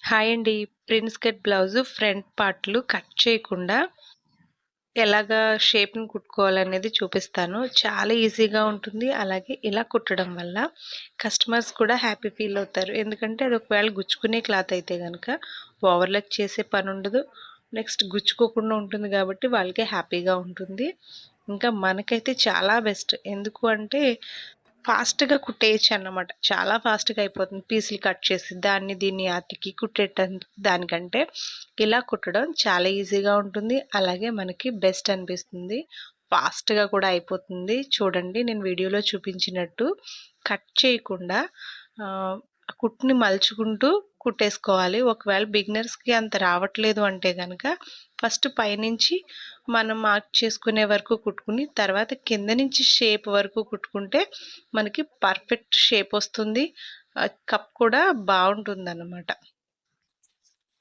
Hi అండి. Prince cut blouse front పార్ట్‌లు cut చేయకుండా ఎలాగా షేప్‌ని కుట్టుకోవాలనేది చూపిస్తాను. చాలా ఈజీగా ఉంటుంది. అలాగే ఇలా కుట్టడం వల్ల కస్టమర్స్ కూడా హ్యాపీ ఫీల్ అవుతారు. ఎందుకంటే అది ఒకవేళ గుచ్చుకునే క్లాత్ అయితే గనక ఓవర్‌లాక్ చేసే పనుండదు. నెక్స్ట్ గుచ్చుకోకుండా ఉంటుంది కాబట్టి వాళ్ళకి హ్యాపీగా ఉంటుంది. ఇంకా మనకైతే చాలా బెస్ట్. ఎందుకు అంటే ఫాస్ట్‌గా కుట్టేయొచ్చన్నమాట. చాలా ఫాస్ట్‌గా అయిపోతుంది. పీసులు కట్ చేసి దాన్ని దీన్ని అతికి దానికంటే ఇలా కుట్టడం చాలా ఈజీగా ఉంటుంది. అలాగే మనకి బెస్ట్ అనిపిస్తుంది. ఫాస్ట్‌గా కూడా అయిపోతుంది. చూడండి నేను వీడియోలో చూపించినట్టు కట్ చేయకుండా ఆహ్, కుట్టుని మలుచుకుంటూ కుట్టేసుకోవాలి. ఒకవేళ బిగినర్స్‌కి అంత రావట్లేదు అంటే గనక ఫస్ట్ పైనుంచి మనం మార్క్ చేసుకునే వరకు కుట్టుకుని, తర్వాత కింద నుంచి షేప్ వరకు కుట్టుకుంటే మనకి పర్ఫెక్ట్ షేప్ వస్తుంది. కప్ కూడా బావుంటుందన్నమాట.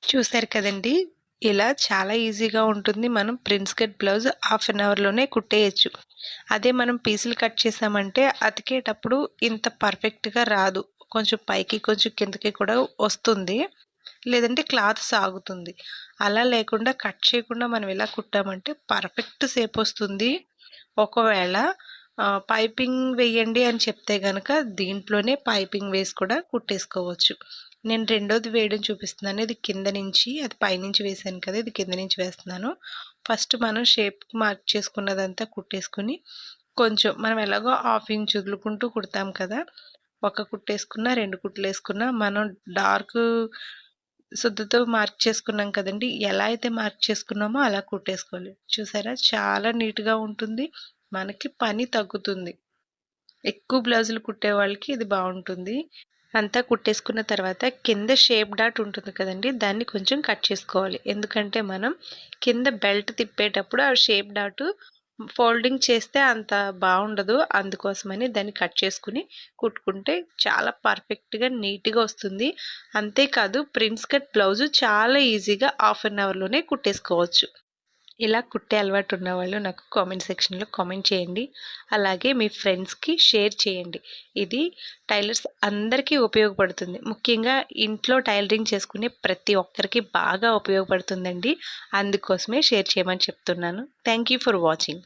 చూసారు కదండీ! ఇలా చాలా ఈజీగా ఉంటుంది. మనం prince cut blouse half an అవర్‌లోనే కుట్టేయొచ్చు. అదే మనం పీసులు కట్ చేసామంటే అతికేటప్పుడు ఇంత పర్ఫెక్ట్‌గా రాదు. కొంచెం పైకి, కొంచెం కిందకి కూడా వస్తుంది. లేదంటే క్లాత్ సాగుతుంది. అలా లేకుండా కట్ చేయకుండా మనం ఇలా కుట్టామంటే పర్ఫెక్ట్ షేపొస్తుంది. ఒకవేళ పైపింగ్ వెయ్యండి అని చెప్తే గనక దీంట్లోనే పైపింగ్ వేసి కూడా కుట్టేసుకోవచ్చు. నేను రెండోది వేయడం చూపిస్తున్నాను. ఇది కింద నుంచి, అది పైనుంచి వేశాను కదా! ఇది కింద నుంచి వేస్తున్నాను. ఫస్ట్ మనం షేప్ మార్క్ చేసుకున్నదంతా కుట్టేసుకొని, కొంచెం మనం ఎలాగో హాఫ్ ఇంచ్ వదులుకుంటూ కుడతాం కదా! ఒక కుట్టేసుకున్నా, 2 కుట్లేసుకున్నా మనం డార్క్ సుద్దతో మార్క్ చేసుకున్నాం కదండీ! ఎలా అయితే మార్క్ చేసుకున్నామో అలా కుట్టేసుకోవాలి. చూసారా? చాలా నీట్‌గా ఉంటుంది. మనకి పని తగ్గుతుంది. ఎక్కువ బ్లౌజులు కుట్టే వాళ్ళకి ఇది బావుంటుంది. అంతా కుట్టేసుకున్న తర్వాత కింద షేప్ డాట్ ఉంటుంది కదండీ! దాన్ని కొంచెం కట్ చేసుకోవాలి. ఎందుకంటే మనం కింద బెల్ట్ తిప్పేటప్పుడు ఆ షేప్ డాటు ఫోల్డింగ్ చేస్తే అంత బావుండదు. అందుకోసమని దాన్ని కట్ చేసుకొని కుట్టుకుంటే చాలా పర్ఫెక్ట్‌గా, నీట్‌గా వస్తుంది. అంతేకాదు ప్రిన్స్ కట్ బ్లౌజు చాలా ఈజీగా హాఫ్ అన్ అవర్‌లోనే కుట్టేసుకోవచ్చు. ఇలా కుట్టే అలవాటు ఉన్నవాళ్ళు నాకు కామెంట్ సెక్షన్‌లో కామెంట్ చేయండి. అలాగే మీ ఫ్రెండ్స్‌కి షేర్ చేయండి. ఇది టైలర్స్ అందరికీ ఉపయోగపడుతుంది. ముఖ్యంగా ఇంట్లో టైలరింగ్ చేసుకునే ప్రతి ఒక్కరికి బాగా ఉపయోగపడుతుందండి. అందుకోసమే షేర్ చేయమని చెప్తున్నాను. Thank you for watching.